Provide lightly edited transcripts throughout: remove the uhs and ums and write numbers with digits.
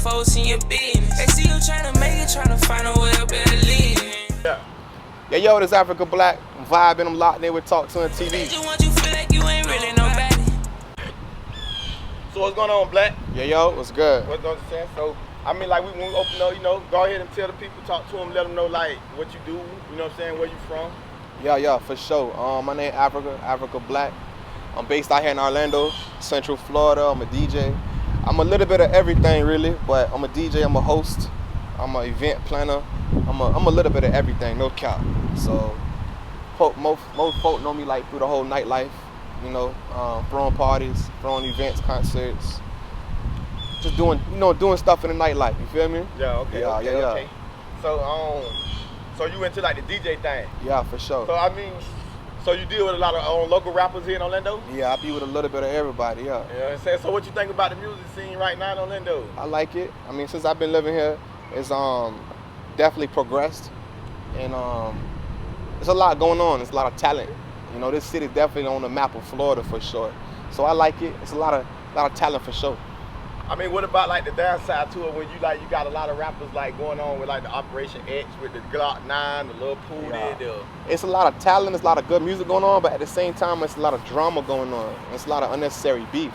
folks in your business. They see you trying to make it, trying to find a way up better living. Yeah, yo, this AfricaBlack. I'm vibing, I'm locked in with Talk to TV. They just want you to feel like you ain't really nobody. So what's going on, Black? Yeah, yo, what's good? What's going on? So, I mean, like, when we open up, you know, go ahead and tell the people, talk to them, let them know, like, what you do, you know what I'm saying, where you from. Yeah, for sure. My name AfricaBlack. I'm based out here in Orlando, Central Florida. I'm a DJ. I'm a little bit of everything, really, but I'm a DJ, I'm a host, I'm an event planner. I'm a little bit of everything, no cap. So, most folk know me like through the whole nightlife, you know, throwing parties, throwing events, concerts, just doing stuff in the nightlife. You feel me? Yeah. Okay. Yeah. Okay. So you into like the DJ thing? Yeah, for sure. So I mean, so you deal with a lot of local rappers here in Orlando? Yeah, I be with a little bit of everybody. Yeah. You know what I'm saying? So what you think about the music scene right now in Orlando? I like it. I mean, since I've been living here, it's definitely progressed, and there's a lot going on. There's a lot of talent. You know, this city's definitely on the map of Florida for sure. So I like it. It's a lot of talent for sure. I mean, what about like the downside to it when you got a lot of rappers like going on with like the Operation X with the Glock 9, the Lil Pootie, It's a lot of talent, there's a lot of good music going on, but at the same time, it's a lot of drama going on. It's a lot of unnecessary beef.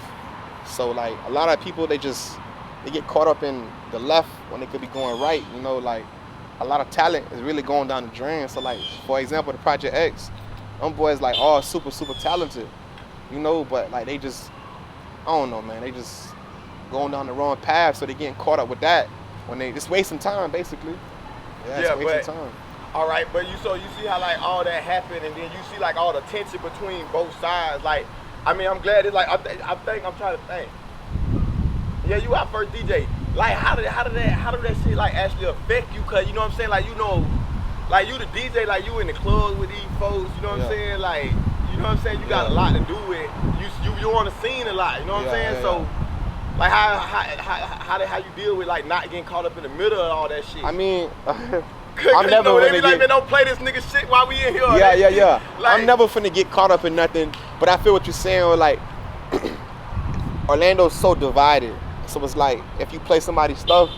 So like a lot of people, they get caught up in the left when they could be going right. You know, like a lot of talent is really going down the drain. So like, for example, the Project X, them boys like all super talented, you know, but like they just, I don't know, man, they just going down the wrong path, so they're getting caught up with that when they just wasting time, basically. Yeah, wasting time. All right, but you see how like all that happened, and then you see like all the tension between both sides. Like, I mean, I'm glad it's like I'm trying to think. Yeah, you our first DJ. Like, how did that shit like actually affect you? Cause you know what I'm saying, like, you know, like you the DJ, like you in the clubs with these folks. You know what I'm saying, like, you know what I'm saying. You got a lot to do with you on the scene a lot. You know what I'm saying, so. Like how you deal with like not getting caught up in the middle of all that shit? I mean, I'm never gonna get like, man, don't play this nigga shit while we in here. Yeah. Like, I'm never finna get caught up in nothing. But I feel what you're saying. Or like Orlando's so divided, so it's like if you play somebody's stuff,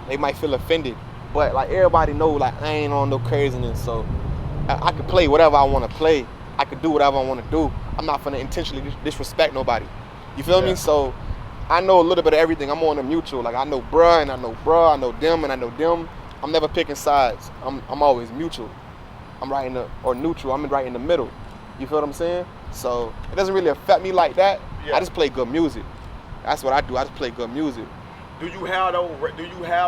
they might feel offended. But like everybody know, like I ain't on no craziness, so I can play whatever I want to play. I can do whatever I want to do. I'm not finna intentionally disrespect nobody. You feel me? So. I know a little bit of everything. I'm on a mutual. Like I know bruh and I know bruh. I know them and I know them. I'm never picking sides. I'm always mutual. I'm right in neutral. I'm right in the middle. You feel what I'm saying? So it doesn't really affect me like that. I just play good music. That's what I do. I just play good music. Do you have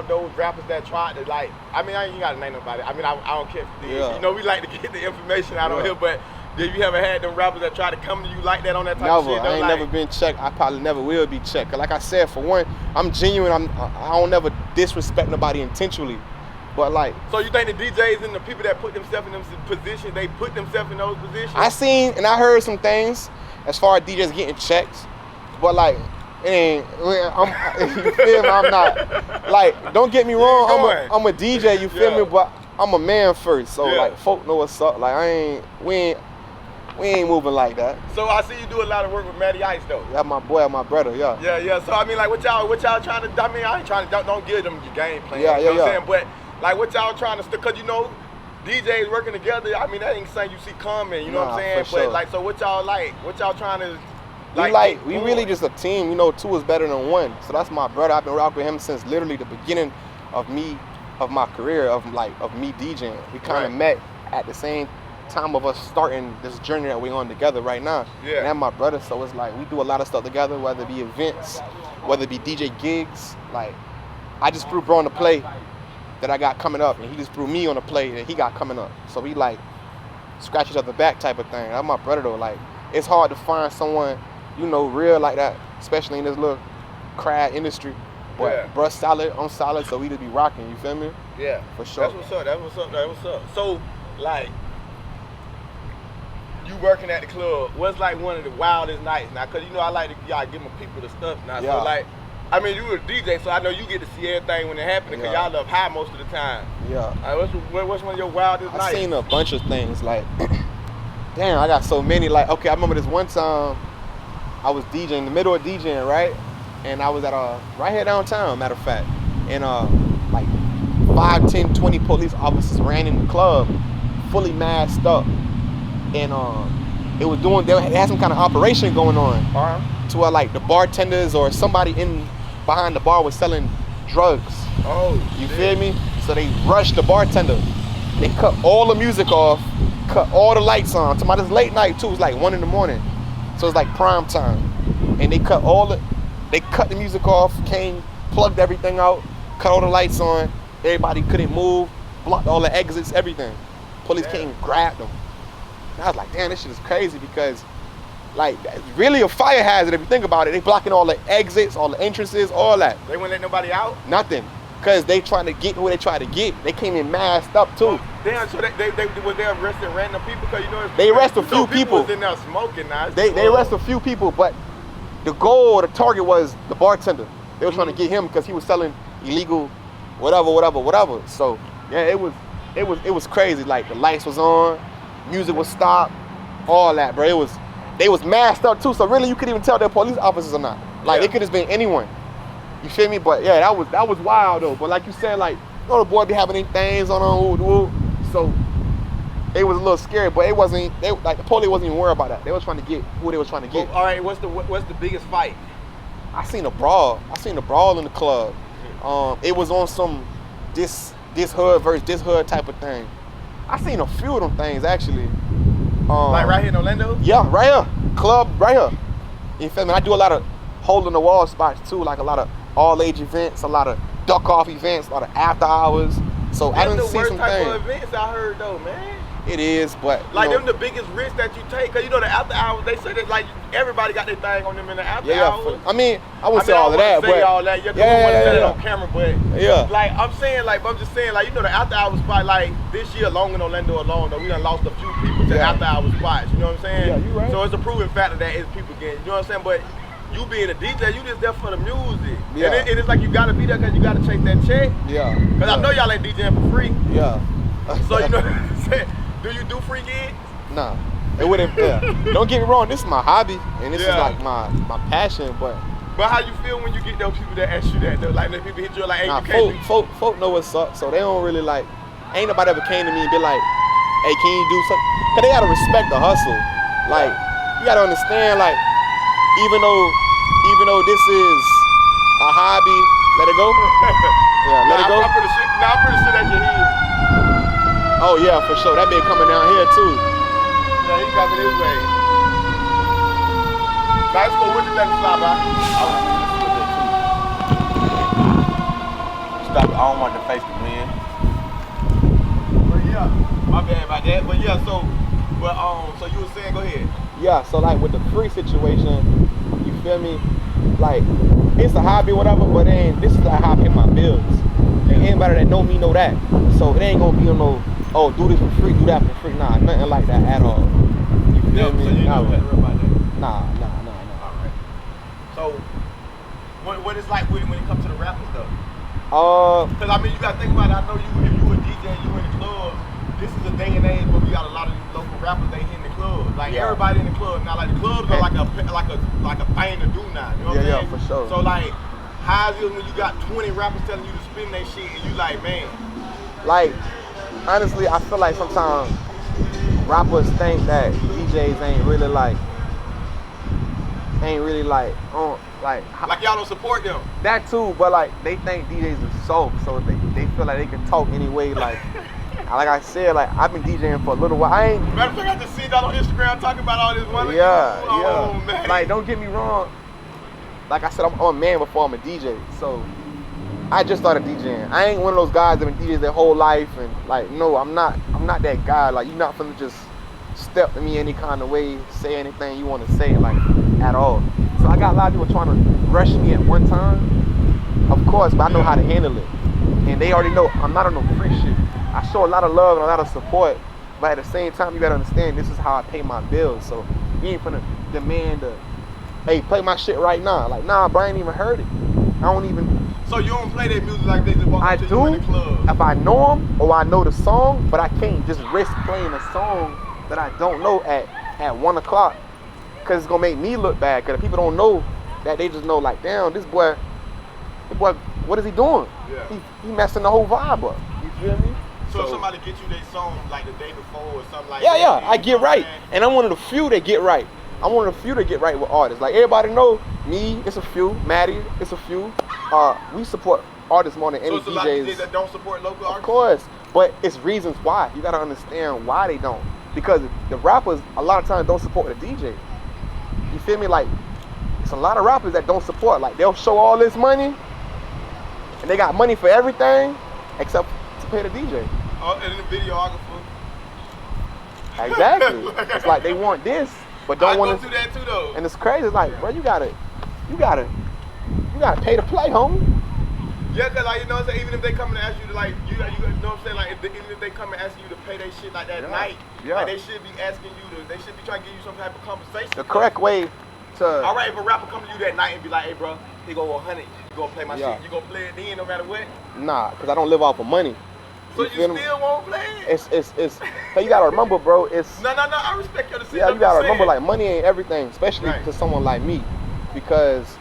those rappers that try to like? I mean, I ain't gotta name nobody. I mean, I don't care if you did. You know, we like to get the information out on here, but. Did you ever had them rappers that try to come to you like that on that type of shit? I ain't never been checked. I probably never will be checked. Like I said, for one, I'm genuine. I don't never disrespect nobody intentionally. But like. So you think the DJs and the people that put themselves in those positions, they put themselves in those positions? I seen and I heard some things as far as DJs getting checked. But like, you feel me? I'm not, like, don't get me wrong, I'm a DJ, you feel me? But I'm a man first. So like, folk know what's up. Like we ain't moving like that. So I see you do a lot of work with Matty Ice though. Yeah, my boy, my brother, yeah. Yeah. So I mean, like, what y'all trying to? I mean, I ain't trying to. Don't give them your game plan. You know what I'm saying? But like, what y'all trying to? Cause you know, DJs working together. I mean, that ain't saying you see coming. You know what I'm saying? But like, so what y'all like? What y'all trying to? We really just a team. You know, two is better than one. So that's my brother. I've been rocking with him since literally the beginning of my career of me DJing. We kind of met at the same time of us starting this journey that we're on together right now. And that's my brother, so it's like we do a lot of stuff together, whether it be events, whether it be DJ gigs. Like I just threw bro on the play that I got coming up, and he just threw me on the play that he got coming up. So we like scratch each other back type of thing. That's my brother though. Like it's hard to find someone, you know, real like that, especially in this little crowd industry. But bruh solid, I'm solid, so we just be rocking, you feel me? Yeah. For sure. That's what's up. So like, you working at the club, what's like one of the wildest nights now? Cause you know I like to give my people the stuff now. So like, I mean, you were a DJ, so I know you get to see everything when it happens, cause y'all up high most of the time. Yeah. What's one of your wildest nights? I've seen a bunch of things. Like, damn, I got so many. Like, okay, I remember this one time I was DJing, in the middle of DJing, right? And I was at right here downtown, matter of fact. and like 5, 10, 20 police officers ran in the club, fully masked up, and they had some kind of operation going on to where like the bartenders or somebody in behind the bar was selling drugs. Oh, you feel me? So they rushed the bartender. They cut all the music off, cut all the lights on. Tomorrow it's late night too. It's like 1 a.m. So it's like prime time, and they cut the music off, plugged everything out, cut all the lights on. Everybody couldn't move, blocked all the exits, everything. Police came and grabbed them. And I was like, damn, this shit is crazy because, like, it's really a fire hazard if you think about it. They blocking all the exits, all the entrances, all that. They wouldn't let nobody out? Nothing. Because they trying to get who they try to get. They came in masked up too. Damn, so they was they arresting random people? Because you know they arrest a few people. Was in there smoking now. They arrest a few people, but the goal, the target was the bartender. They were trying to get him because he was selling illegal whatever. So yeah, it was crazy. Like the lights was on, music was stopped, all that, bro. They was masked up too. So really, you couldn't even tell they're police officers or not. Like it could have been anyone. You feel me? But yeah, that was wild though. But like you said, like you know the boy be having any things on, so it was a little scary. But it wasn't. The police wasn't even worried about that. They was trying to get who they was trying to get. Well, all right, what's the biggest fight? I seen a brawl in the club. It was on some this hood versus this hood type of thing. I seen a few of them things actually. Like right here in Orlando? Yeah, right here. Club right here. You feel me? I do a lot of hole in the wall spots too, like a lot of all age events, a lot of duck off events, a lot of after hours. So I didn't see some things. That's the worst type of events I heard though, man. It is, but like them the biggest risk that you take, cause you know the after hours. They say that like everybody got their thing on them in the after hours. I mean, I wouldn't say all of that, but all that. You don't want to say it on camera, but like I'm just saying, like you know the after hours spot. Like this year alone in Orlando alone, though we done lost a few people to after hours spots. You know what I'm saying? Yeah, you right. So it's a proven factor that it's people getting. You know what I'm saying? But you being a DJ, you just there for the music. Yeah. And it's like you gotta be there because you gotta chase that check. Yeah. Cause I know y'all ain't DJing for free. Yeah. So you know what I'm saying? Do you do free gigs? Nah, it wouldn't. Don't get me wrong. This is my hobby, and this is like my passion. But how you feel when you get those people that ask you that? Though? Like, when people hit you like, hey, you can't folk know what's up, so they don't really like. Ain't nobody ever came to me and be like, hey, can you do something? Cause they gotta respect the hustle. Like, you gotta understand, like, even though this is a hobby, let it go. Yeah, let it go. I'm pretty sure that you hear. Oh yeah, for sure. That been coming down here too. Yeah, he coming his way. Nice go with the let it slide by. Stop it. I don't want the face to win. But yeah, my bad about that. But yeah, so you were saying, go ahead. Yeah, so like with the free situation, you feel me? Like it's a hobby, whatever, but then this is like how I pay my bills. And anybody that know me know that. So it ain't gonna be on no, oh, do this for free, do that for free. Nah, nothing like that at all. You feel me? So you know that about that? Nah. Alright. So what it's like when it comes to the rappers though? Cause I mean you gotta think about it. I know if you a DJ, you in the club, this is a day and age where we got a lot of these local rappers, they in the club. Like everybody in the club now, like the clubs are like a thing to do now. You know what I'm saying? Yeah, for sure. So like, how is it when you got 20 rappers telling you to spin that shit and you like, man? Like, honestly, I feel like sometimes rappers think that DJs ain't really like on like y'all don't support them. That too, but like they think DJs are soft, so they feel like they can talk anyway. Like I said, like I've been DJing for a little while. Matter of fact, I just seen y'all on Instagram talking about all this money. Yeah. Man. Like don't get me wrong. Like I said, I'm a man before I'm a DJ, so I just started DJing. I ain't one of those guys that been DJs their whole life, and like no, I'm not that guy. Like you're not finna just step to me any kind of way, say anything you want to say, like at all. So I got a lot of people trying to rush me at one time, of course, but I know how to handle it, and they already know I'm not on no free shit. I show a lot of love and a lot of support, but at the same time, you gotta understand this is how I pay my bills. So you ain't finna demand hey, play my shit right now. Like, nah, bro, I ain't even heard it. I don't even. So you don't play that music like they just walk up to you in the club? If I know them or I know the song, but I can't just risk playing a song that I don't know at 1 o'clock, because it's gonna make me look bad. Because if people don't know that, they just know like, damn, this boy, Hey, boy, what is he doing? Yeah. He messing the whole vibe up. You feel me? So if somebody get you their song like the day before or something like Yeah, that. yeah, I you know get what I'm right. saying? And I'm one of the few that get right. I'm one of the few that get right with artists. Like everybody know me, it's a few. Maddie, it's a few. We support artists more than any So it's a lot of DJs. DJs that don't support local Of artists? course, but it's reasons why. You gotta understand why they don't. Because the rappers a lot of times don't support the DJ. You feel me? Like it's a lot of rappers that don't support. Like they'll show all this money, and they got money for everything except to pay the DJ. Oh, and then the videographer. Exactly. It's like they want this, but don't want I to. go through that too though. And it's crazy. It's like, bro, you gotta pay to play, homie. Yeah, cause like you know what I'm saying, even if they come and ask you to like you know what I'm saying, like even if they come and ask you to pay their shit like that Yeah. night, Yeah. like they should be asking you to, they should be trying to give you some type of compensation. The correct way to. All right, if a rapper come to you that night and be like, hey bro, he go 100, you gonna play my Yeah. shit, you gonna play it then no matter what. Nah, cause I don't live off of money. So you feel me? still won't play it? It's. Hey, you gotta remember, bro. It's. No, I respect your decision. Yeah, you I'm gotta just remember, saying. like money ain't everything, especially Right. to someone like me, because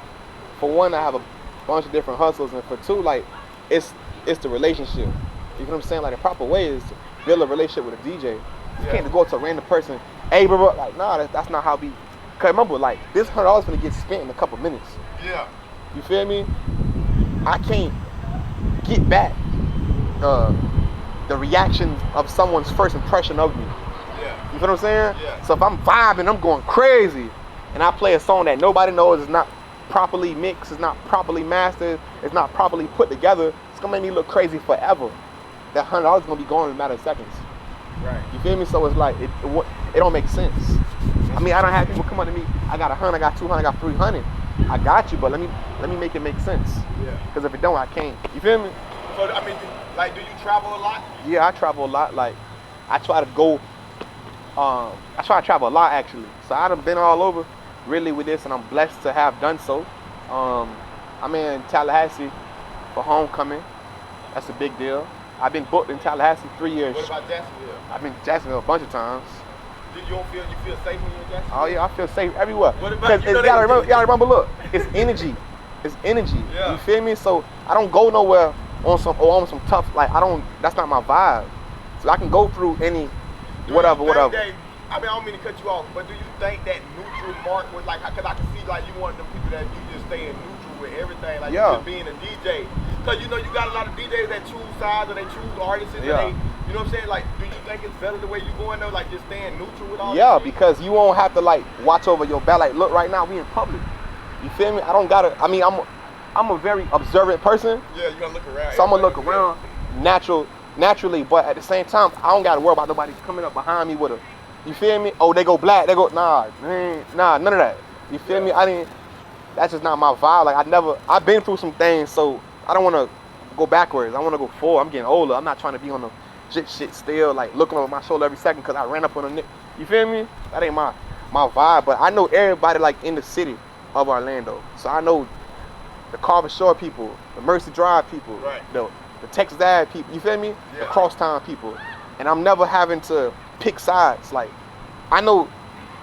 for one, I have a bunch of different hustles, and for two, like it's the relationship. You know what I'm saying? Like the proper way is to build a relationship with a DJ. You Yeah. can't just go up to a random person, hey, bro, like nah, that's not how we. Cause remember, like this $100 gonna get spent in a couple minutes. Yeah. You feel me? I can't get back the reaction of someone's first impression of me. Yeah. You feel what I'm saying? Yeah. So if I'm vibing, I'm going crazy, and I play a song that nobody knows is not properly mixed, it's not properly mastered, it's not properly put together, it's gonna make me look crazy forever. That $100 is gonna be gone in a matter of seconds. Right. You feel me? So it's like it don't make sense. I mean, I don't have people come up to me. I got 100, I got 200, I got 300. I got you, but let me make it make sense. Yeah. Because if it don't, I can't. You feel me? So I mean, like, do you travel a lot? Yeah, I travel a lot. Like, I try to go. I try to travel a lot actually. So I done been all over, really, with this, and I'm blessed to have done so. I'm in Tallahassee for homecoming. That's a big deal. I've been booked in Tallahassee 3 years. What about Jacksonville? I've been to Jacksonville a bunch of times. You feel safe when you're in Jacksonville? Oh yeah, I feel safe everywhere. What about- Because you know you gotta they- remember, look, it's energy. It's energy. Yeah. You feel me? So I don't go nowhere on some tough, like that's not my vibe. So I can go through any whatever. I mean, I don't mean to cut you off, but do you think that neutral mark was like, because I can see like you one of them people that you just stay in neutral with everything, like Yeah. you just being a DJ. Because you know you got a lot of DJs that choose sides or they choose artists and Yeah. they, you know what I'm saying? Like, do you think it's better the way you going though, like just staying neutral with all Yeah, this shit? because you won't have to like watch over your back. Like, look, right now we in public. You feel me? I don't gotta. I mean, I'm a very observant person, Yeah, you gotta look around. so I'm gonna look Everybody around naturally. But at the same time, I don't gotta worry about nobody coming up behind me with a. You feel me? Oh, they go black. They go nah, none of that. You feel me? That's just not my vibe. Like I've been through some things, so I don't want to go backwards. I want to go forward. I'm getting older. I'm not trying to be on the shit still, like looking over my shoulder every second because I ran up on a nigga. You feel me? That ain't my vibe. But I know everybody like in the city of Orlando. So I know the Carver Shore people, the Mercy Drive people, Right. the Texas Ave people. You feel me? The Yeah. Crosstown people. And I'm never having to pick sides. Like I know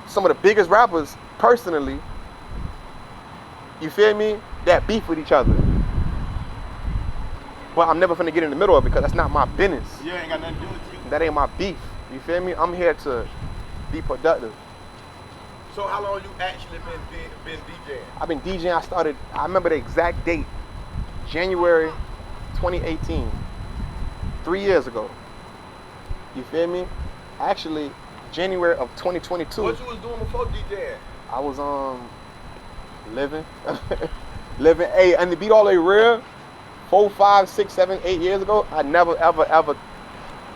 some of the biggest rappers personally. You feel me? That beef with each other. But I'm never finna get in the middle of it because that's not my business. Yeah, ain't got nothing to do with you. That ain't my beef. You feel me? I'm here to be productive. So how long you actually been DJing? I've been DJing. I remember the exact date, January 2018, 3 years ago. You feel me? Actually, January of 2022. What you was doing before DJing? I was living. Hey, and to be all the way real, 4, 5, 6, 7, 8 years ago, I never ever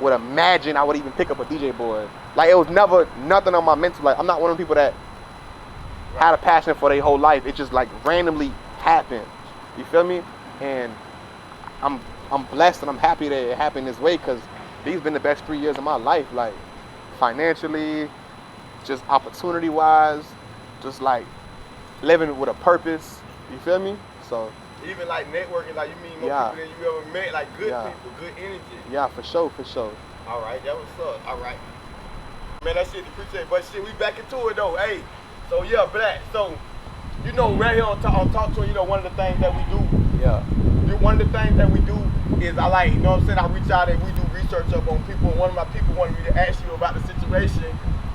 would imagine I would even pick up a DJ board. Like it was never nothing on my mental. Like I'm not one of the people that had a passion for their whole life. It just like randomly happened. You feel me? And I'm blessed and I'm happy that it happened this way because these been the best 3 years of my life. Like financially, just opportunity wise, just like living with a purpose. You feel me? So Even like networking, like you meet more Yeah. people than you ever met, like good Yeah. people, good energy. yeah, for sure. All right, that was up. All right. Man, that shit appreciate. But shit, we back into it though. Hey, so yeah, Black. So, you know, right here on Talk to, you know, one of the things that we do Yeah. One of the things that we do is I like, you know what I'm saying, I reach out and we do research up on people, and one of my people wanted me to ask you about the situation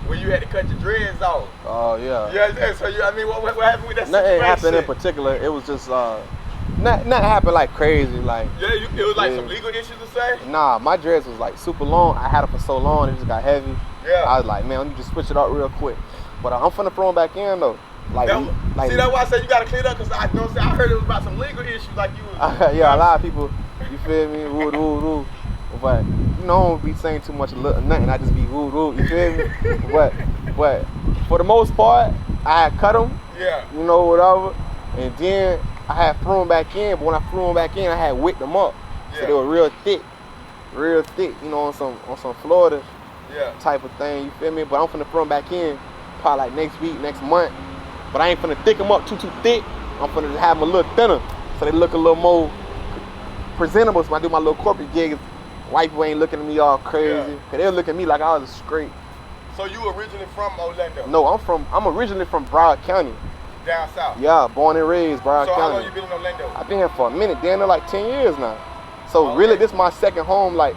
where you had to cut your dreads off. Oh yeah. Yeah, so I mean, what happened with that situation? Nothing happened in particular. It was just not happened like crazy. Like Yeah, it was like some legal issues to say? Nah, my dreads was like super long. I had it for so long, it just got heavy. Yeah. I was like, man, let me just switch it up real quick. But I'm finna throw them back in though. Like, see, that's why I said you gotta clean up, because I, you know what I'm saying, I heard it was about some legal issues, like you was. yeah, a lot of people, you feel me, woo. But you know, I don't be saying too much nothing. I just be woo, you feel me? but for the most part, I had cut them. Yeah. You know, whatever. And then I had threw them back in. But when I threw them back in, I had wicked them up. Yeah. So they were real thick. You know, on some Florida type of thing. You feel me? But I'm finna throw them back in, probably like next week, next month. But I ain't finna thick them up too thick. I'm finna just have them a little thinner, so they look a little more presentable. So when I do my little corporate gigs, white people ain't looking at me all crazy. Cause they'll look at me like I was straight. So you originally from Orlando? No, I'm originally from Broward County. Down south? Yeah, born and raised Broward County. So how long you been in Orlando? I've been here for a minute, damn near like 10 years now. So really, this is my second home. Like,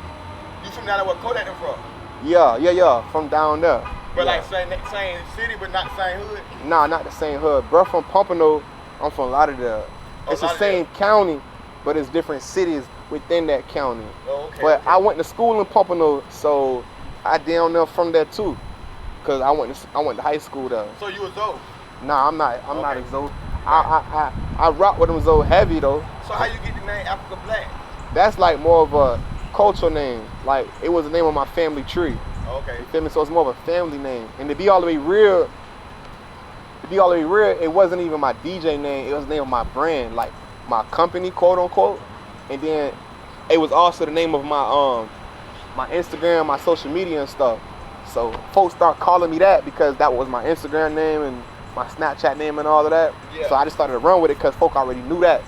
you from down there where Kodak them from? Yeah, from down there. But like same city, but not same hood? Nah, not the same hood. Bro from Pompano, I'm from Lauderdale. It's the same county, but it's different cities within that county. Oh, okay. But I went to school in Pompano, so I down there from there too. Cause I went to high school there. So you was old? Nah, I'm not as old. I rock with them so heavy though. So how you get the name AfricaBlack? That's like more of a cultural name. Like, it was the name of my family tree. Okay. You feel me? So it's more of a family name. And to be all the way real, it wasn't even my DJ name. It was the name of my brand, like my company, quote unquote. And then it was also the name of my my Instagram, my social media and stuff. So folks start calling me that because that was my Instagram name and my Snapchat name and all of that. Yeah. So I just started to run with it because folk already knew that.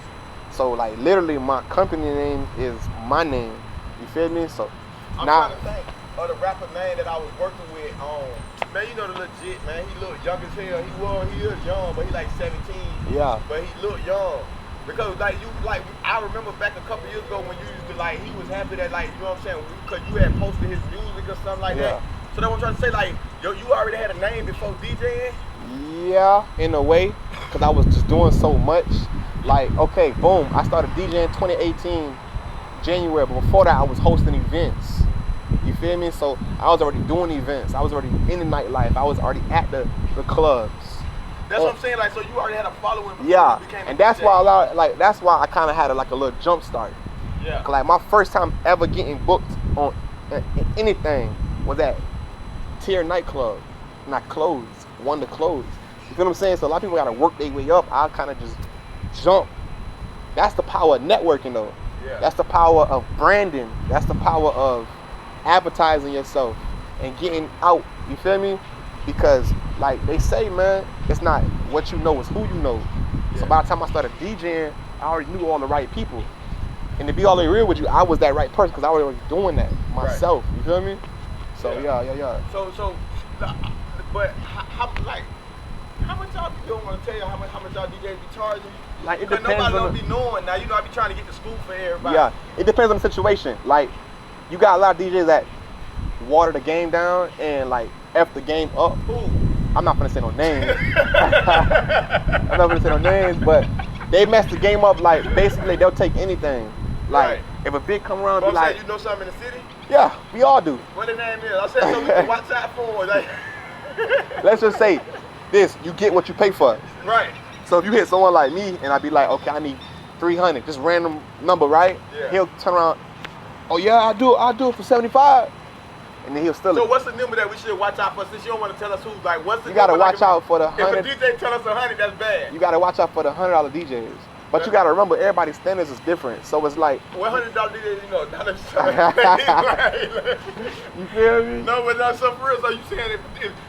So like literally my company name is my name. You feel me? So I'm now trying to think of the rapper name that I was working with. Man, you know the legit man. He looked young as hell. He is young, but he like 17. Yeah. But he looked young. Because I remember back a couple years ago when you used to he was happy that you know what I'm saying, because you had posted his music or something like that. So that's what I'm trying to say, you already had a name before DJing? Yeah, in a way, because I was just doing so much. Like, okay, boom, I started DJing 2018 January, but before that I was hosting events. You feel me? So I was already doing events. I was already in the nightlife. I was already at the clubs. That's what I'm saying, so you already had a following before you became and that's why that's why I kind of had a little jump start. Yeah. Cause like my first time ever getting booked on anything was at Tier nightclub, not closed, one to close. You feel what I'm saying? So a lot of people gotta work their way up. I kind of just jump. That's the power of networking though. Yeah. That's the power of branding. That's the power of advertising yourself and getting out. You feel me? Because like they say, man, it's not what you know, it's who you know. Yeah. So by the time I started DJing, I already knew all the right people. And to be all the way real with you, I was that right person because I was already doing that myself. Right. You feel me? So yeah. So, but how much y'all be doing? Want to tell you how much y'all DJs be charging? Like it depends. Nobody don't be knowing now. You know, I be trying to get to school for everybody. Yeah, it depends on the situation. Like, you got a lot of DJs that water the game down and like F the game up. Ooh. I'm not gonna say no names. I'm not gonna say no names, but they mess the game up. Like basically, they'll take anything. Like if a big come around, but be like, you know something in the city? Yeah, we all do. What the name is? I said so we can watch out for. Like, let's just say this: you get what you pay for. Right. So if you hit someone like me, and I be like, okay, I need 300, just random number, right? Yeah. He'll turn around. Oh yeah, I'll do it for 75. And then he'll steal it. So what's the number that we should watch out for? Since you don't want to tell us who's like, what's the you gotta number? watch out for the 100. If a DJ tell us 100, that's bad. You gotta watch out for the $100 DJs. But you gotta remember, everybody's standards is different. So it's like $100 DJs, you know, not you feel me? No, but not so for real. So you saying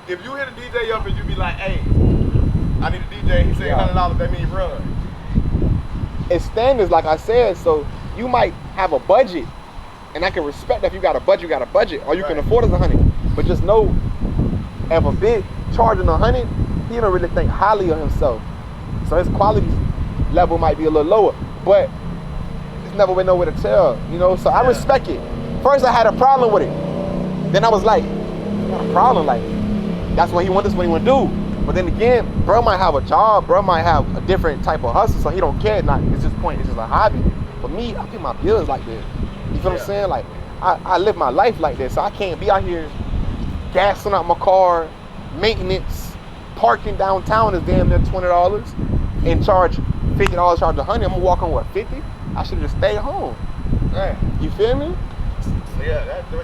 if you hit a DJ up and you be like, hey, I need a DJ, he said $100, that means run. It's standards, like I said. So you might have a budget. And I can respect that if you got a budget, you got a budget. All you can afford is 100. But just know, if a big charging 100, he don't really think highly of himself. So his quality level might be a little lower. But never been nowhere to tell, you know. So I respect it. First, I had a problem with it. Then I was like, what a problem? Like, that's what he wants. That's what he want to do. But then again, bro might have a job. Bro might have a different type of hustle, so he don't care. Not it's just point. It's just a hobby. For me, I pay my bills like this. You feel what I'm saying? Like, I live my life like this, so I can't be out here gassing out my car, maintenance, parking downtown is damn near $20, and charge $50, charge $100. I'm gonna walk on what, 50? I should have just stayed home. Right. You feel me? Yeah, that's you're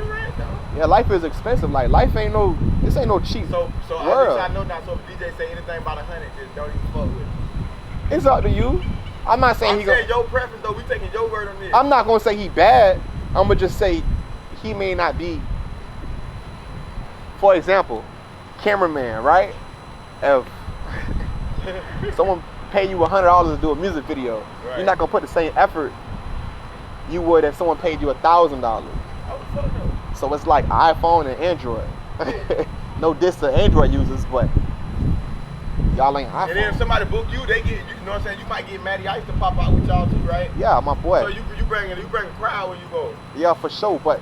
right though. Yeah, life is expensive. Like life ain't no, this ain't no cheap So world. I know now. So if DJ say anything about 100, just don't even fuck with it. It's up to you. I'm not saying I'm saying your preference though. We taking your word on this. I'm not gonna say he bad. I'm gonna just say he may not be. For example, cameraman, right? If someone pay you $100 to do a music video, Right. you're not gonna put the same effort you would if someone paid you $1,000. Oh, fuck no. So it's like iPhone and Android. No diss to Android users, but y'all ain't iPhone. And then if somebody book you, they get, you know what I'm saying, you might get Matty Ice to pop out with y'all too, right? Yeah, my boy. So you bring a crowd when you go. Yeah, for sure, but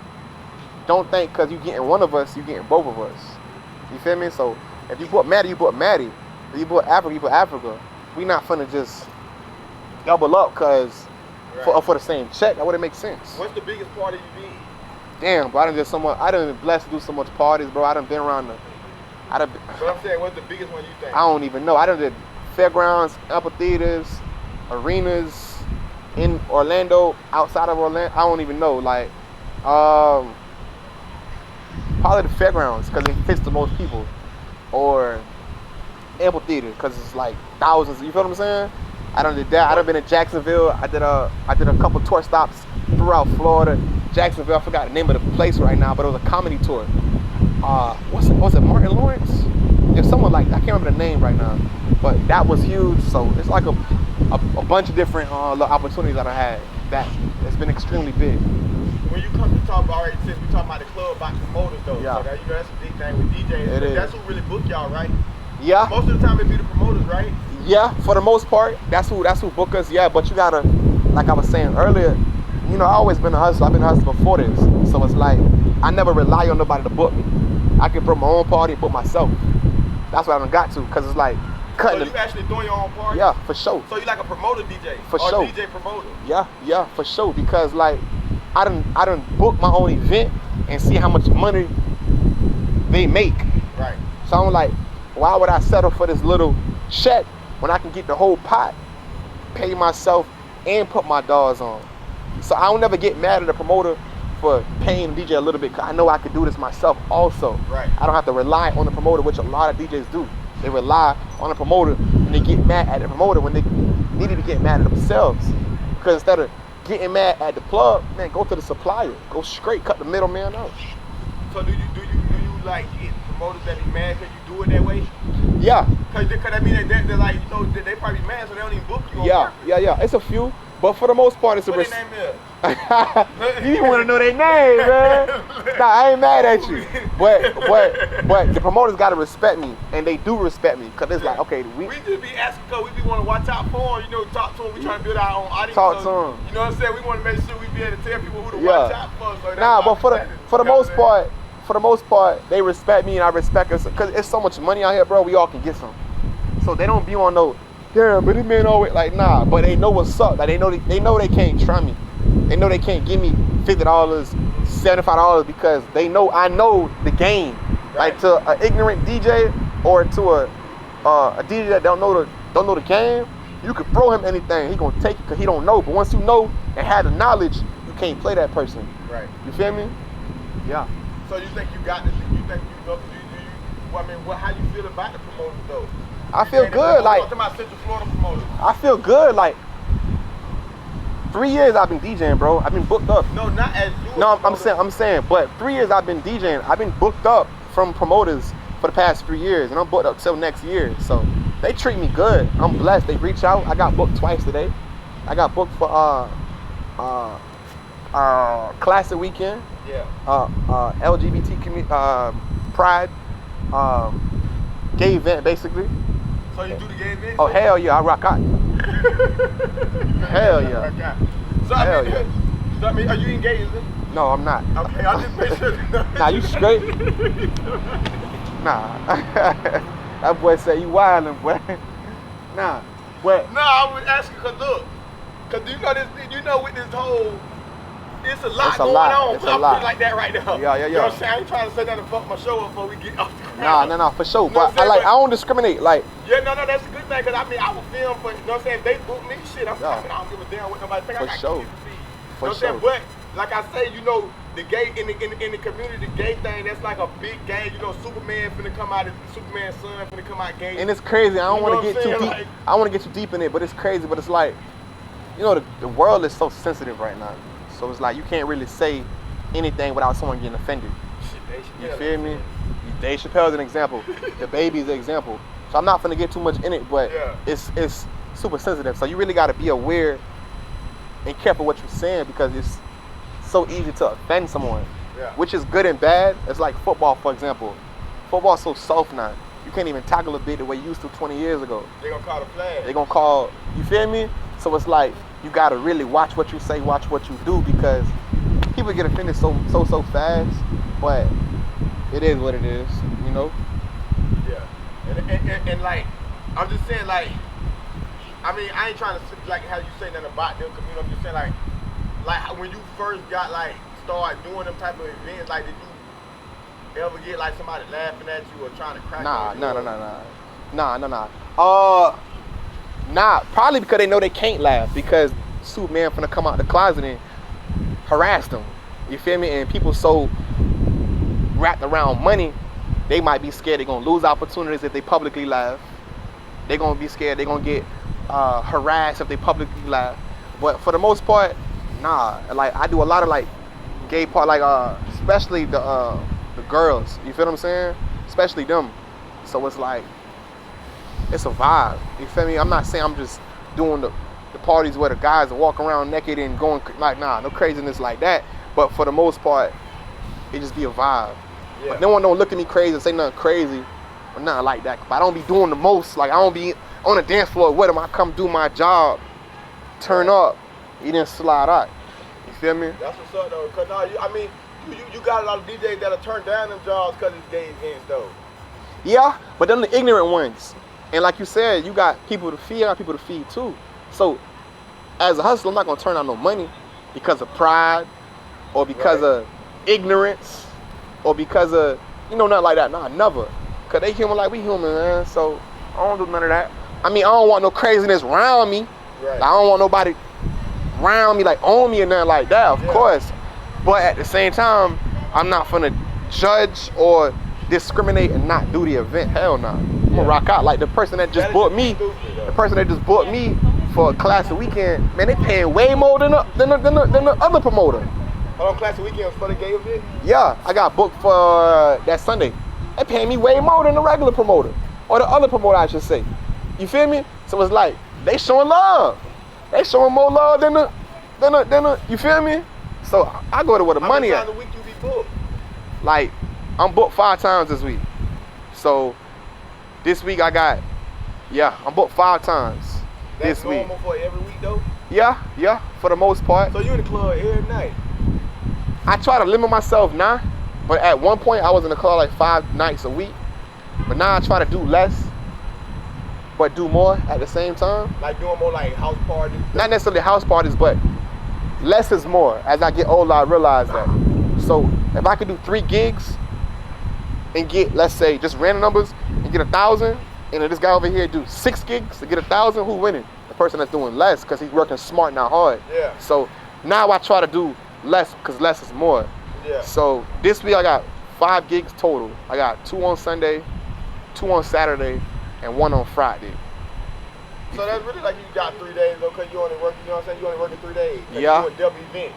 don't think because you getting one of us, you getting both of us. You feel me? So if you put Matty, you put Matty. If you put Africa, you put Africa. We not finna just double up because for the same check. That wouldn't make sense. What's the biggest party you been? Damn, bro, I done been blessed to do so much parties, bro. I done been around But I'm saying, what's the biggest one you think? I don't even know. I done did fairgrounds, amphitheaters, arenas in Orlando, outside of Orlando. I don't even know. Like, probably the fairgrounds because it fits the most people, or amphitheater because it's like thousands. You feel what I'm saying? I done did that. I done been in Jacksonville. I did a couple tour stops throughout Florida. Jacksonville, I forgot the name of the place right now, but it was a comedy tour. Was it Martin Lawrence? There's someone like I can't remember the name right now, but that was huge. So it's like a bunch of different opportunities that I had. That it's been extremely big. When you come to talk about, already since we talking about the club, about promoters though, Yeah. so that, you know, that's a big thing with DJs. It is. That's who really book y'all, right? Yeah. Most of the time it be the promoters, right? Yeah, for the most part, that's who book us. Yeah, but you gotta, like I was saying earlier, you know, I always been a hustler. I've been a hustler before this, so it's like I never rely on nobody to book me. I can throw my own party and book myself. That's what I done got to, cause it's like cutting. So you actually doing your own party? Yeah, for sure. So you like a promoter DJ? For or sure. DJ promoter? Yeah, for sure. Because like I done book my own event and see how much money they make. Right. So I'm like, why would I settle for this little check when I can get the whole pot, pay myself, and put my dogs on? So I don't never get mad at the promoter for paying the DJ a little bit, because I know I could do this myself also. Right. I don't have to rely on the promoter, which a lot of DJs do. They rely on the promoter and they get mad at the promoter when they needed to get mad at themselves. Because instead of getting mad at the plug, man, go to the supplier. Go straight, cut the middleman out. So do you like get promoters that be mad because you do it that way? Yeah. Cause I mean they're like, you know, they probably mad so they don't even book you on purpose. Yeah. It's a few, but for the most part, it's What a. their name is? You didn't want to know their name, man. Nah, I ain't mad at you, but the promoters gotta respect me, and they do respect me, cause it's like, okay, we just be asking, cause we be want to watch out for them, you know, talk to them. We trying to build our own audience. Talk so, to them. You know what I'm saying? We want to make sure we be able to tell people who to Yeah. watch out for. So that's nah, why but for the most part. For the most part, they respect me and I respect us, because it's so much money out here, bro. We all can get some. So they don't be on no, damn, but this man always like, nah. But they know what's up. Like they know they can't try me. They know they can't give me $50, $75 because they know I know the game. Right. Like to an ignorant DJ or to a DJ that don't know the game, you can throw him anything. He gonna take it because he don't know. But once you know and have the knowledge, you can't play that person. Right. You feel me? Yeah. So you think you got this? You think you know? Well, I mean, how you feel about the promoters though? I feel good. Like I'm talking about Central Florida promoters. I feel good. Like 3 years I've been DJing, bro. I've been booked up. No, not as you. No, I'm saying, but 3 years I've been DJing. I've been booked up from promoters for the past 3 years, and I'm booked up till next year. So they treat me good. I'm blessed. They reach out. I got booked twice today. I got booked for Classic Weekend. Yeah. LGBT Pride, gay event basically. So you do the gay event? Oh hell yeah, I rock out. Hell yeah. Rock out. So Hell I mean, yeah. so I mean, are you engaged? No, I'm not. Okay, I just make sure. Nah, you straight? Nah. That boy said you wildin', boy. Nah. But No, I was asking cause look, cause you know this, you know with this whole, it's a lot It's a going lot. on. It's a I'm lot. putting like that right now. Yeah. You know what I'm saying? I ain't trying to say nothing to fuck my show up before we get off the ground. nah, for sure. You know what But I'm saying? I don't discriminate. Like, Yeah, no, that's a good thing, cause I mean, I would film for, you know what I'm saying? If they book me, shit, I'm Yeah. coming. I don't give a damn what nobody think. For I got sure. kids to feed. You know For what I'm saying? sure. But like I say, you know, the gay in the community, the gay thing, that's like a big game. You know, Superman finna come out, Superman's son finna come out gay. and it's crazy. I don't You want know to what get I'm too saying? deep. Like- I want to get too deep in it, but it's crazy. But it's like, you know, the world is so sensitive right now. So it's like you can't really say anything without someone getting offended. You feel me? Dave Chappelle's an example. The baby's an example. So I'm not gonna get too much in it, but Yeah. it's super sensitive. So you really got to be aware and careful what you're saying because it's so easy to offend someone, Yeah. which is good and bad. It's like football, for example. Football's so soft now. You can't even tackle a bit the way you used to 20 years ago. They gonna call the flag. They gonna call, you feel me? So it's like you gotta really watch what you say, watch what you do because people get offended so fast. But it is what it is, you know. Yeah, and like, I'm just saying, like, I mean, I ain't trying to like how you say nothing about them community. I'm just saying, like when you first got start doing them type of events, like, did you ever get like somebody laughing at you or trying to crack? Nah. on you? Nah, probably because they know they can't laugh because Superman finna come out the closet and harass them. You feel me? And people so wrapped around money, they might be scared they're gonna lose opportunities if they publicly laugh. They're gonna be scared they're gonna get harassed if they publicly laugh. But for the most part, nah. Like I do a lot of like gay part, like especially the girls. You feel what I'm saying? Especially them. So it's like it's a vibe. You feel me? I'm not saying I'm just doing the parties where the guys walk around naked and going like no craziness like that. But for the most part, it just be a vibe. Yeah. But no one don't look at me crazy and say nothing crazy or nothing like that. But I don't be doing the most. Like I don't be on the dance floor with them. I come do my job, turn up, you didn't slide out. You feel me? That's what's up though. Cause I mean, you got a lot of DJs that'll turn down them jobs cause it's gay events though. Yeah, but them the ignorant ones. And like you said, you got people to feed, I got people to feed too. So as a hustler, I'm not gonna turn down no money because of pride or because of ignorance or because of, nothing like that. Nah, never. Cause they human like we human, man. So I don't do none of that. I mean, I don't want no craziness around me. Right. Like, I don't want nobody around me, like on me or nothing like that, of course. But at the same time, I'm not finna judge or discriminate and not do the event. Hell no. I'm gonna rock out. Like the person that just booked me, for a classic weekend, man, they paying way more than the other promoter. Hold on, classic weekend was for the gay event? Yeah, I got booked for that Sunday. They paying me way more than the regular promoter. Or the other promoter, I should say. You feel me? So it's like, they showing love. They showing more love than the you feel me? So I go to where the money at. How many times a week you be booked? Like, I'm booked 5 times this week. So this week I'm booked 5 times That's this week. normal for every week though? Yeah, for the most part. So you in the club every night? I try to limit myself now, but at one point I was in the club like 5 nights a week. But now I try to do less, but do more at the same time. Like doing more like house parties? Not necessarily house parties, but less is more. As I get older, I realize that. So if I could do 3 gigs and get, let's say, just random numbers and get 1,000, and then this guy over here do 6 gigs to get 1,000, who winning? The person that's doing less because he's working smart, not hard. Yeah. So now I try to do less because less is more. Yeah. So this week I got 5 gigs total. I got 2 on Sunday, 2 on Saturday, and 1 on Friday. So that's really like you got 3 days though, cause you only work, you know what I'm saying? You only working 3 days. Yeah. You doing W events.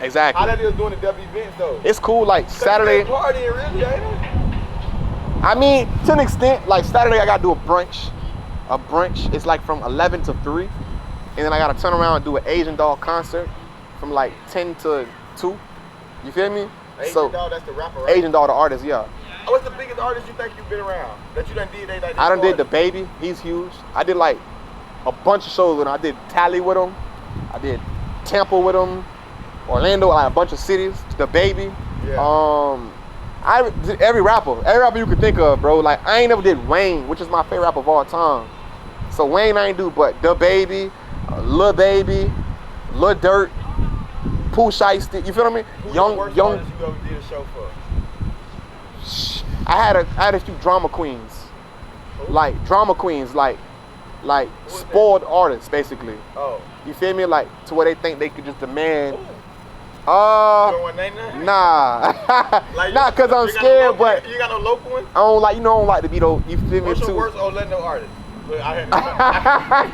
Exactly. How that is doing the W events though? It's cool, like Saturday. Partying really, ain't it? I mean, to an extent, like Saturday I gotta do a brunch. It's like from 11 to 3. And then I gotta turn around and do an Asian doll concert from like 10 to 2. You feel me? Asian doll, that's the rapper, right? Asian doll, the artist, yeah. What's the biggest artist you think you've been around? That you done did like I done did the Baby, he's huge. I did like a bunch of shows with him. I did Tally with him. I did Tampa with him, Orlando, like a bunch of cities. The Baby. Yeah. I did every rapper you could think of, bro. Like I ain't never did Wayne, which is my favorite rapper of all time. So Wayne I ain't do, but The Baby, Lil Baby, Lil Durk, Pooh Shiesty. You feel me? Who's the worst artist you ever did a show for? I had a few drama queens, like drama queens, like spoiled artists, basically. Oh. You feel me? Like to where they think they could just demand. You don't want to name that? Nah, Like, not cause I'm scared, but you got no local one? I don't like, I don't like to be though. You feel me What's too? your worst Orlando artist? Look, I had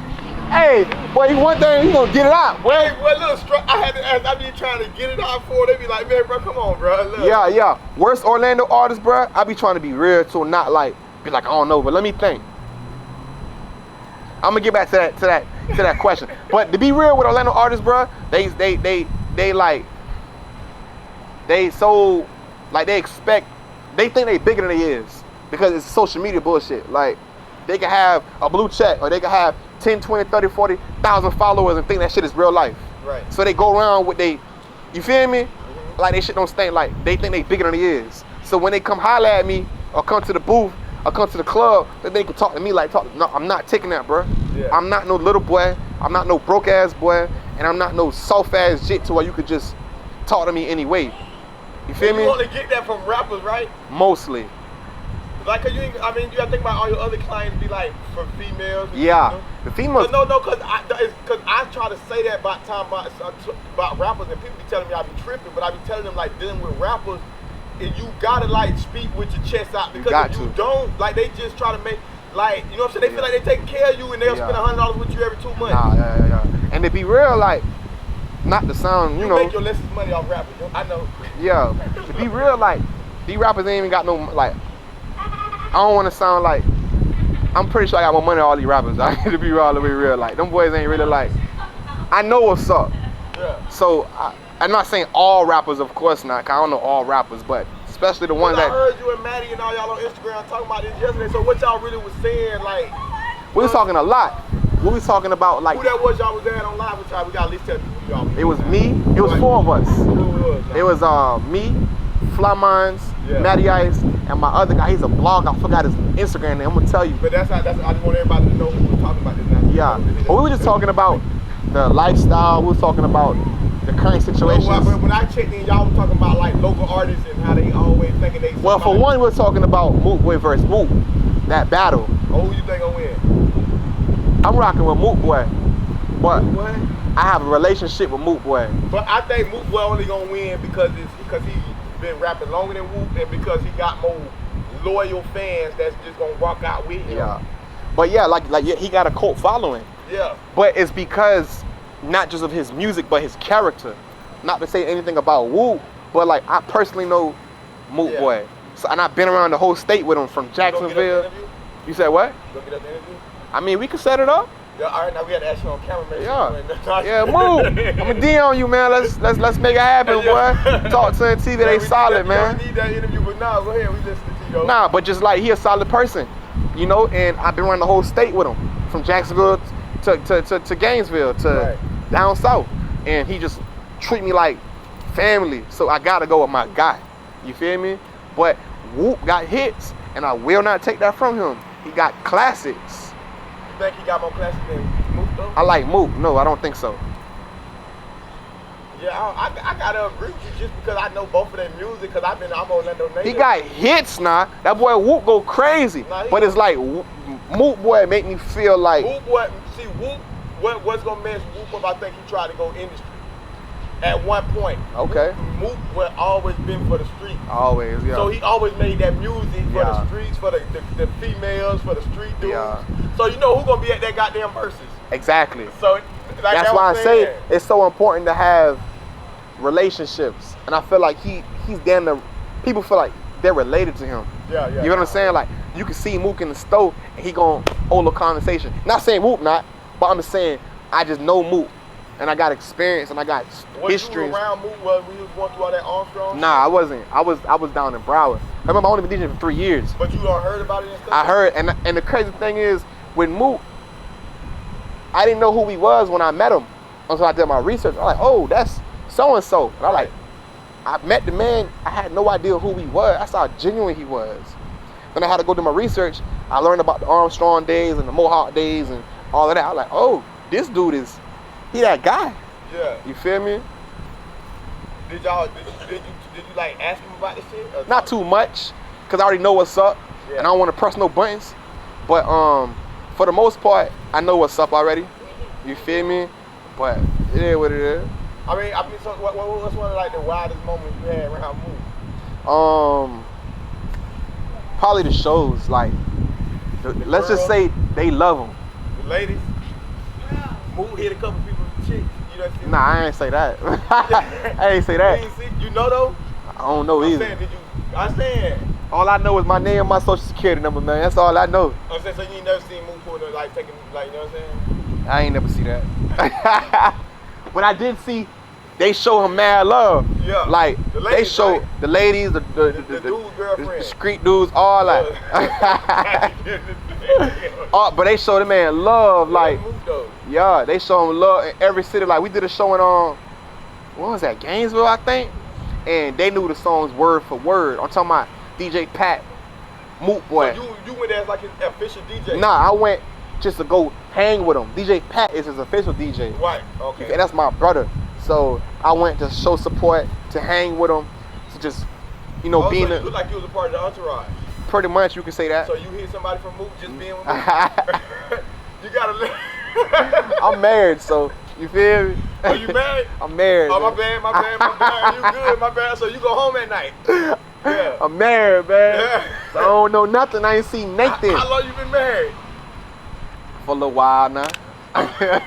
Hey, boy, one thing you gonna get it out, boy. Hey, what little I had to ask. I be trying to get it out for. They be like, man, bro, come on, bro. Look. Yeah. Worst Orlando artist, bro. I be trying to be real too, not like be like I don't know, but let me think. I'm gonna get back to that question. But to be real with Orlando artists, bro, they think they bigger than they is because it's social media bullshit. Like they can have a blue check or they can have 10, 20, 30, 40,000 followers and think that shit is real life. Right. So they go around with you feel me? Like they shit don't stink, like they think they bigger than they is. So when they come holler at me or come to the booth or come to the club, they can talk to me like no, I'm not taking that, bro. Yeah. I'm not no little boy. I'm not no broke ass boy, and I'm not no soft ass shit to where you could just talk to me anyway. You feel me? You only get that from rappers, right? Mostly. Like, you gotta think about all your other clients be like from females. Yeah. You know? The females. No, cause I try to say that about rappers, and people be telling me I be tripping, but I be telling them like dealing with rappers, and you gotta like speak with your chest out because if you don't, like they just try to make. Like, you know what I'm saying? They feel like they taking care of you and they'll spend $100 with you every 2 months. Nah, yeah. And to be real, like, not to sound, you know. You make your lessons money off rappers, I know. Yeah. To be real, like, these rappers ain't even got no, like, I don't want to sound like, I'm pretty sure I got more money than all these rappers. I need to be all the way real. Like, them boys ain't really like, I know what's up. Yeah. So, I'm not saying all rappers, of course not, 'cause I don't know all rappers, but especially the ones I that. I heard you and Maddie and all y'all on Instagram talking about this yesterday. So what y'all really was saying, like? We was talking a lot. We was talking about like. Who that was y'all was there on live with y'all? We got at least tell people who y'all was. It was me. It was 4 of us. Who was? It was me, Flamons, Yeah. Matty Ice, and my other guy. He's a blogger. I forgot his Instagram name. I'm gonna tell you. But I just want everybody to know who was talking about this now. Yeah. But we were just talking about the lifestyle. We was talking about the current situations. Well, when I checked in, y'all were talking about like local artists and how they always thinking they. Well, for one, we're talking about Mook Boy versus Mook. That battle. Oh, who you think gonna win? I'm rocking with Mook Boy, but What? I have a relationship with Mook Boy. But I think Mook Boy only gonna win because he's been rapping longer than Whoop and because he got more loyal fans that's just gonna rock out with him. Yeah. But yeah, like he got a cult following. Yeah. But it's because not just of his music, but his character. Not to say anything about Whoop, but like I personally know Mook Boy. So, and I've been around the whole state with him from Jacksonville. You said what? go get us the interview? I mean, we can set it up. Yeah, all right, now we had to ask you on camera, man. Yeah, Mook. I'm a D on you, man. Let's make it happen, boy. Talk to TV, they solid, man. We need that interview, but nah, go ahead, we listening to you. Nah, but just like he a solid person, you know. And I've been around the whole state with him, from Jacksonville to Gainesville to down south, and he just treat me like family. So I gotta go with my guy. You feel me? But Whoop got hits, and I will not take that from him. He got classics. You think he got more classics than Mook though? I like Mook. No, I don't think so. Yeah, I gotta agree with you just because I know both of their music because I'm Orlando native. He got hits now. That boy Whoop go crazy. Nah, but it's like Mook Boy make me feel like Whoop, what's gonna mess Whoop up? I think he tried to go industry at one point. Okay. Mook always been for the street. Always, yeah. So he always made that music for the streets, for the females, for the street dudes. Yeah. So you know who gonna be at that goddamn verses. Exactly. So that's why I say it's so important to have relationships, and I feel like he's damn the people feel like they're related to him. Yeah. You know what I'm saying? Like you can see Mook in the store, and he gonna hold a conversation. Not saying Whoop not, but I'm just saying I just know Mook, and I got experience, and I got history. Was you around Mook when we was going through all that Armstrong? Nah, I wasn't. I was down in Broward. I remember I only been DJing for 3 years. But you heard about it and stuff? I heard, and the crazy thing is, with Mook, I didn't know who he was when I met him. until I did my research. I'm like, oh, that's so and so. And I met the man. I had no idea who he was. That's how genuine he was. Then I had to go do my research. I learned about the Armstrong days and the Mohawk days and all of that. I was like, oh, this dude he that guy. Yeah. You feel me? Did you like ask him about this shit? Or Not too much, cause I already know what's up, Yeah. and I don't want to press no buttons. But for the most part, I know what's up already. You feel me? But it is what it is. I mean, so what's one of like the wildest moments you had around Mook? Probably the shows. Like, let's just say they love them. The ladies? Mook hit a couple people with chicks. You know what I'm saying? Nah, I ain't say that. I ain't say that. You know though? I don't know I'm either. saying, I'm saying. All I know is my name and my social security number, man. That's all I know. I'm saying, so you ain't never seen Mook Boy like taking, like, you know what I'm saying? I ain't never see that. But I did see they show him mad love. Yeah. Like The they ladies, show right? the ladies, the dude's girlfriend. the street dudes, all that. But they show the man love, like Mook though. yeah, they show him love in every city. Like we did a show in what was that, Gainesville, I think, and they knew the songs word for word. I'm talking about DJ Pat, Mook Boy. So you went there as like his official DJ? Nah, I went just to go hang with him. DJ Pat is his official DJ. Right. Okay. And that's my brother. So I went to show support, to hang with him, to just, you know, being so you look like you was a part of the entourage. pretty much, you can say that. So you hit somebody from Mook just being with Mook? You gotta I'm married, so you feel me? Are you married? I'm married. Oh, man. my bad. You good, my bad. So you go home at night? Yeah. I'm married, man. Yeah. So I don't know nothing. I ain't seen Nathan. How long you been married? For a little while now. He said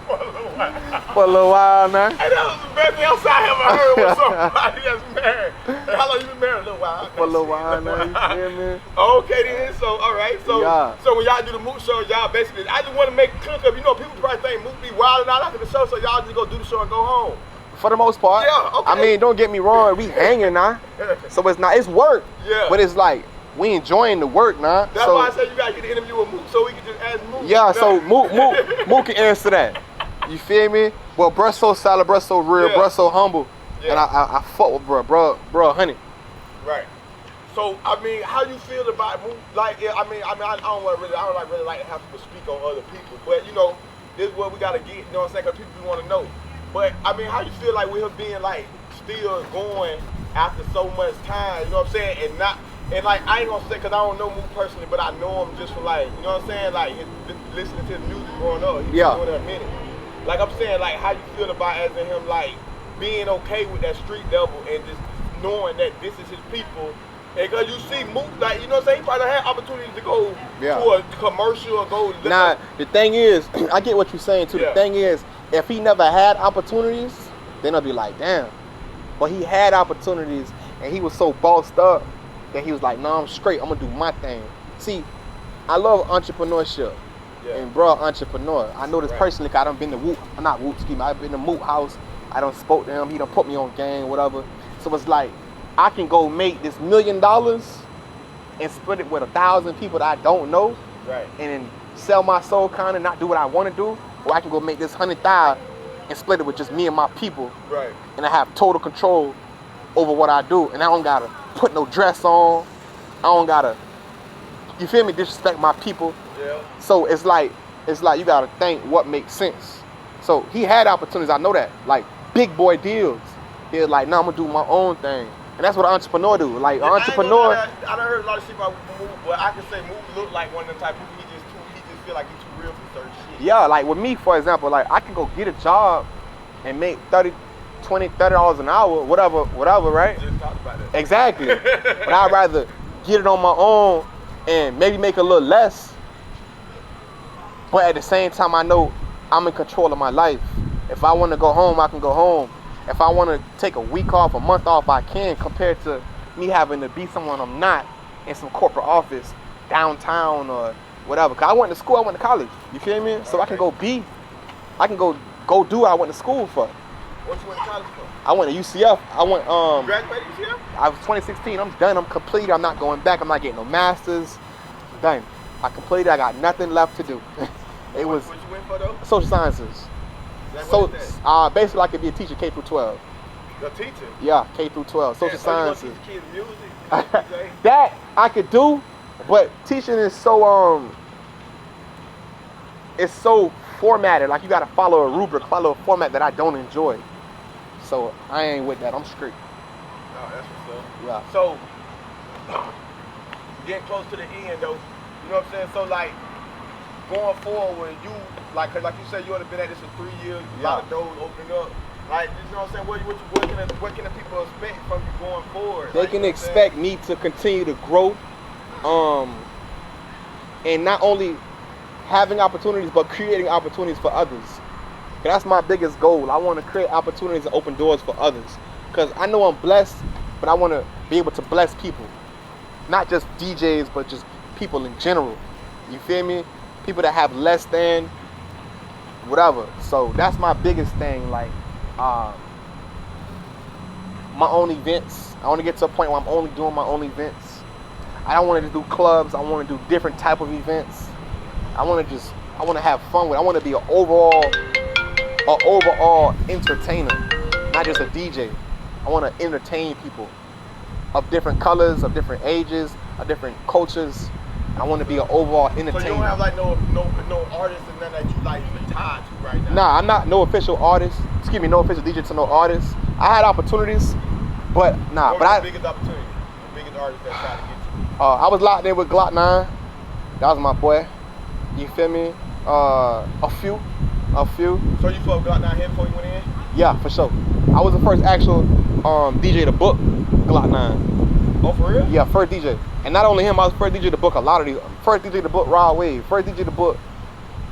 for a little while. For a little while now. Hey, that was the best else I ever heard with somebody that's married. Hey, how long you been married? A little while. For a little while now, you feel me? Okay then, so all right, so Yeah. so when y'all do the Mook show, y'all basically, I just want to make it clear, because you know people probably think Mook be wilding out after the show, so y'all just go do the show and go home. For the most part. Yeah, okay. I mean, don't get me wrong, we hanging now. So it's work. Yeah. But it's like, we enjoying the work now. That's So why I said you gotta get an interview with Mook so we can just ask Mook. yeah, so Mook can answer that. You feel me? Well, bruh so solid, bruh so real, Yeah. bruh so humble. Yeah. And I fuck with bruh, honey. Right. So I mean, how you feel about Mook? Like, yeah, I don't really like to have people speak on other people, but you know, this is what we gotta get. You know what I'm saying? Because people want to know. But I mean, how you feel like with him being like still going after so much time? You know what I'm saying? And like I ain't gonna say, because I don't know Mook personally, but I know him just for like, you know what I'm saying? Like listening to his music growing up. He's been Yeah. doing it a minute. Like I'm saying, like how you feel about as in him like being okay with that street level and just knowing that this is his people. And because you see Mook, like, you know what I'm saying, he probably had opportunities to go Yeah. to a commercial or go. Nah, the thing is, I get what you're saying too. Yeah. The thing is, if he never had opportunities, then I'll be like, damn. But he had opportunities and he was so bossed up that he was like, no, I'm straight, I'm gonna do my thing. See, I love entrepreneurship. Yeah. And bro, entrepreneur. I know this Right. personally, cause I done been to I've been to Mook house. I done spoke to him, he done put me on game, whatever. So it's like, I can go make this $1 million and split it with 1,000 people that I don't know, Right. and then sell my soul kind and not do what I want to do, or I can go make this 100,000 and split it with just me and my people, Right. and I have total control over what I do, and I don't gotta put no dress on, I don't gotta, you feel me, disrespect my people. Yeah. So it's like you gotta think what makes sense. So he had opportunities, I know that, like big boy deals. He was like, nah, I'm gonna do my own thing. And that's what an entrepreneur do. Like an entrepreneur. I done heard a lot of shit about Mook, but I can say Mook look like one of them type of people. He just feel like he's too real for certain shit. Yeah, like with me, for example, like I can go get a job and make $30 an hour, whatever, right? Just talked about that. Exactly. But I'd rather get it on my own and maybe make a little less. But at the same time, I know I'm in control of my life. If I want to go home, I can go home. If I want to take a week off, a month off, I can, compared to me having to be someone I'm not in some corporate office downtown or whatever. Cause I went to school, I went to college. You feel me? So I can go go do what I went to school for. What you went to college for? I went to UCF. I went You graduated UCF? I was 2016. I'm done. I'm completed. I'm not going back. I'm not getting no masters. I'm done. I completed. I got nothing left to do. It was What you went for though? social sciences. Like, So what is that? basically, I could be a teacher K through 12. The teacher. Yeah, K through 12, social sciences. So you gonna teach kids music? DJ? That I could do, but teaching is so it's so formatted. Like you gotta follow a rubric, follow a format that I don't enjoy. So I ain't with that. I'm strict. Oh, that's what's up. Yeah. So, getting close to the end though, you know what I'm saying? So like, going forward, you like, cause like you said, you would have been at this for 3 years. A lot of doors opening up. Like, you know what I'm saying? What can the people expect from you going forward? They like, can you know what I'm expect me to continue to grow, and not only having opportunities, but creating opportunities for others. That's my biggest goal. I want to create opportunities and open doors for others. Because I know I'm blessed, but I want to be able to bless people. Not just DJs, but just people in general. You feel me? People that have less than, whatever. So that's my biggest thing. Like, my own events. I want to get to a point where I'm only doing my own events. I don't want to do clubs. I want to do different type of events. I want to have fun with it. I want to be an overall entertainer, not just a DJ. I want to entertain people of different colors, of different ages, of different cultures. I want to be an overall entertainer. So you don't have like no artists and none that you like tied to right now? Nah, I'm not no official artist. Excuse me, no official DJ to no artist. I had opportunities, but nah. What was the biggest opportunity? The biggest artist that tried to get you? I was locked in with 9lokkNine. That was my boy. You feel me? A few. So you fucked 9lokkNine here before you went in? Yeah, for sure. I was the first actual DJ to book 9lokkNine. Oh, for real? Yeah, first DJ. And not only him, I was first DJ to book a lot of these. First DJ to book Raw Wave. First DJ to book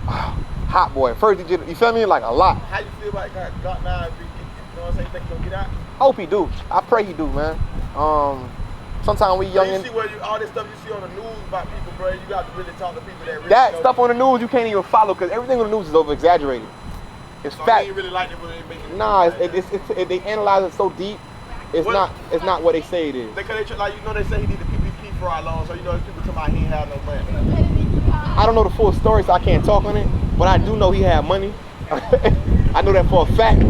Hot Boy. First DJ to, you feel me? Like a lot. How you feel about 9lokkNine? You know what I'm saying? You think he'll get out? Hope he do. I pray he do, man. Sometimes we young. You see all this stuff you see on the news about people, bro. You got to really talk to people that really That know stuff on the news you can't even follow because everything on the news is over exaggerated. It's so fact. you ain't really like it when they make it. Nah, they analyze it so deep. It's not what they say it is. Because like they say he did the PPP fraud loan, so there's people talking about he ain't have no money. I don't know the full story, so I can't talk on it. But I do know he had money. I know that for a fact.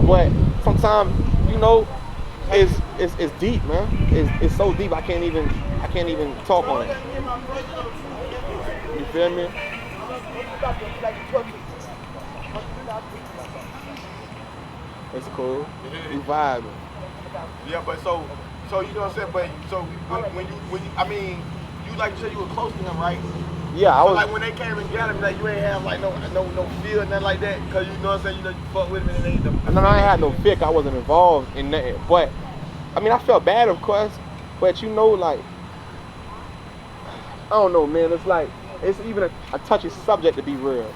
But sometimes, it's deep, man. It's so deep I can't even talk on it. You feel me? It's cool. We vibing. Yeah, but so you know what I'm saying. But so when you I mean, you like you said you were close to him, right? Yeah, I so was. Like when they came and got him, like you ain't have like no feel nothing like that, cause you know what I'm saying. You know you fuck with him and it ain't the. No, I ain't had no fick. I wasn't involved in nothing. But I mean, I felt bad, of course. But like, I don't know, man. It's like it's even a touchy subject to be real.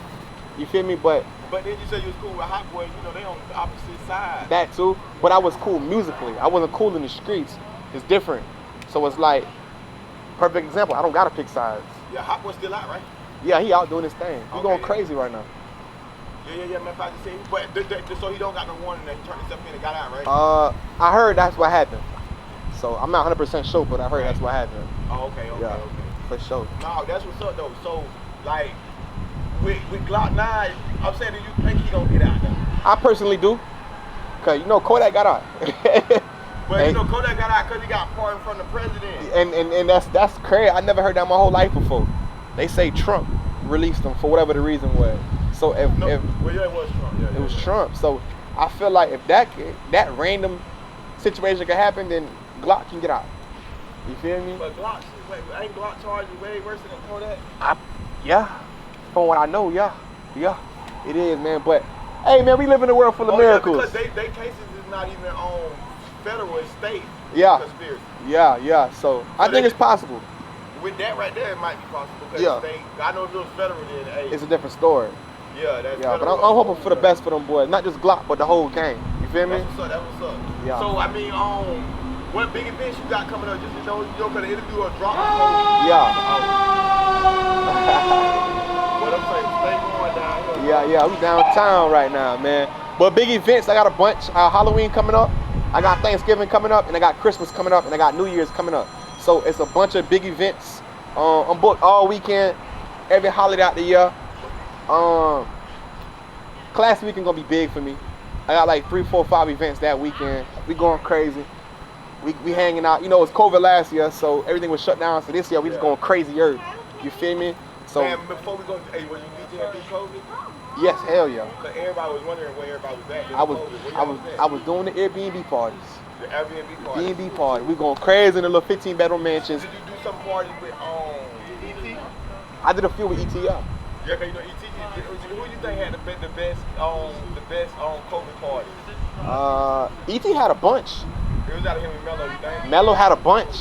You feel me? But then you said you was cool with Hot Boy. You know they on the opposite side. That too. But I was cool musically. I wasn't cool in the streets. It's different. So it's like, perfect example. I don't gotta pick sides. Yeah, Hot Boy's still out, right? Yeah, he out doing his thing. He going crazy right now. Yeah. Man, I just say, but so he don't got no warning that he turned himself in and got out, right? I heard that's what happened. So I'm not 100% sure, but I heard that's what happened. Oh, okay. Yeah, for sure. No, that's what's up though. So like with 9lokkNine, I'm saying, do you think he gonna get out though? I personally do, cause Kodak got out. But Kodak got out because he got pardoned from the president. And that's crazy. I never heard that my whole life before. They say Trump released him for whatever the reason was. So it was Trump. Yeah, it was Trump. So I feel like if that random situation could happen, then Glock can get out. You feel me? But ain't Glock charged way worse than Kodak? Yeah. From what I know, yeah, it is, man. But hey, man, we live in a world full of miracles. Yeah, because they cases is not even on federal and state conspiracy. Yeah. So I think it's possible. With that right there, it might be possible. Yeah. I know if it was federal, then hey. It's a different story. Yeah, that's but I'm hoping for the best for them boys. Not just Glock, but the whole gang. You feel me? That's what's up. Yeah. So I mean, what big events you got coming up? Just gonna interview or drop? What I'm saying, stay going down here. Yeah, we downtown right now, man. But big events, I got a bunch. Halloween coming up, I got Thanksgiving coming up, and I got Christmas coming up, and I got New Year's coming up. So it's a bunch of big events. I'm booked all weekend, every holiday out the year. class weekend gonna be big for me. I got like 3, 4, 5 events that weekend. We going crazy. We hanging out. You know, it was COVID last year, so everything was shut down. So this year we just going crazier. You feel me? So Man, before we go, hey, was you DJing through COVID? yes, hell yeah. Cause everybody was wondering where everybody was at. I was doing the Airbnb parties. The Airbnb party. Airbnb party. We going crazy in the little 15-bedroom mansions. Did you do some parties with ET? I did a few with ET. Yeah, cause you know ET. Who you think had the best COVID parties? ET had a bunch. It was out of him and Mello, you think? Mello had a bunch.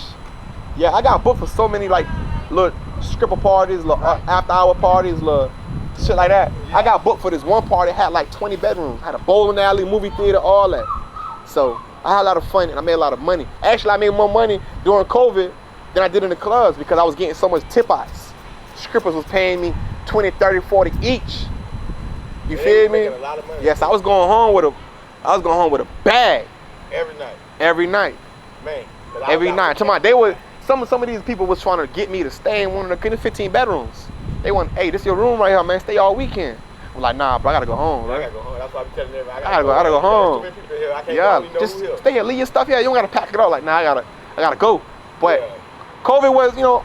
Yeah, I got booked for so many like little stripper parties, little after hour parties, little shit like that. Yeah. I got booked for this one party, had like 20 bedrooms, had a bowling alley, movie theater, all that. So I had a lot of fun and I made a lot of money. Actually, I made more money during COVID than I did in the clubs because I was getting so much tip-outs. Strippers was paying me 20, 30, 40 each. You feel me? A lot of money. Yes, I was going home with a bag Every night. every night. Man. Every night. They were some of these people was trying to get me to stay in one of the 15 bedrooms. They want, hey, this your room right here, man. Stay all weekend. I'm like, nah, bro, I gotta go home, I right? gotta go home. That's why I'm telling everybody. I gotta go home. Too many people here. I can't Yeah, go, just who here. stay here, leave your stuff here. You don't gotta pack it up. Like, nah, I gotta go. But Yeah. COVID was,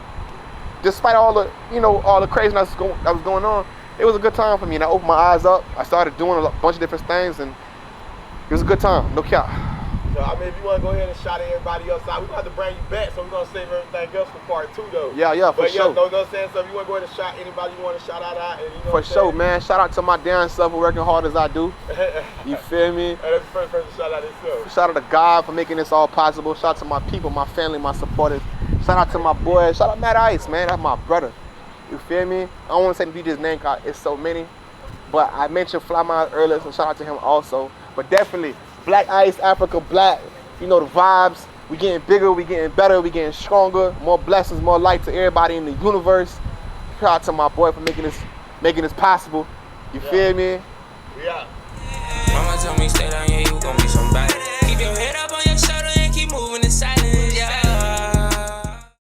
despite all the craziness that was going on, it was a good time for me. And I opened my eyes up. I started doing a bunch of different things, and it was a good time. No cap. So, I mean, if you want to go ahead and shout everybody else out, we're going to have to bring you back, so we're going to save everything else for part 2, though. Yeah, for but sure. You know what I'm saying? So if you want to go ahead and shout anybody you want to shout out, and you know For sure, man. Shout out to my damn self for working hard as I do. You feel me? Hey, that's the first person to shout out himself. Shout out to God for making this all possible. Shout out to my people, my family, my supporters. Shout out to my boy. Shout out Mad Ice, man. That's my brother. You feel me? I don't want to say the DJ's name because it's so many. But I mentioned Fly Miles earlier, so shout out to him also. But definitely, Black Ice, AfricaBlack. You know the vibes. We getting bigger, we getting better, we getting stronger. More blessings, more light to everybody in the universe. Shout out to my boy for making this possible. You feel me? Yeah. Mama told me stay down, yeah, you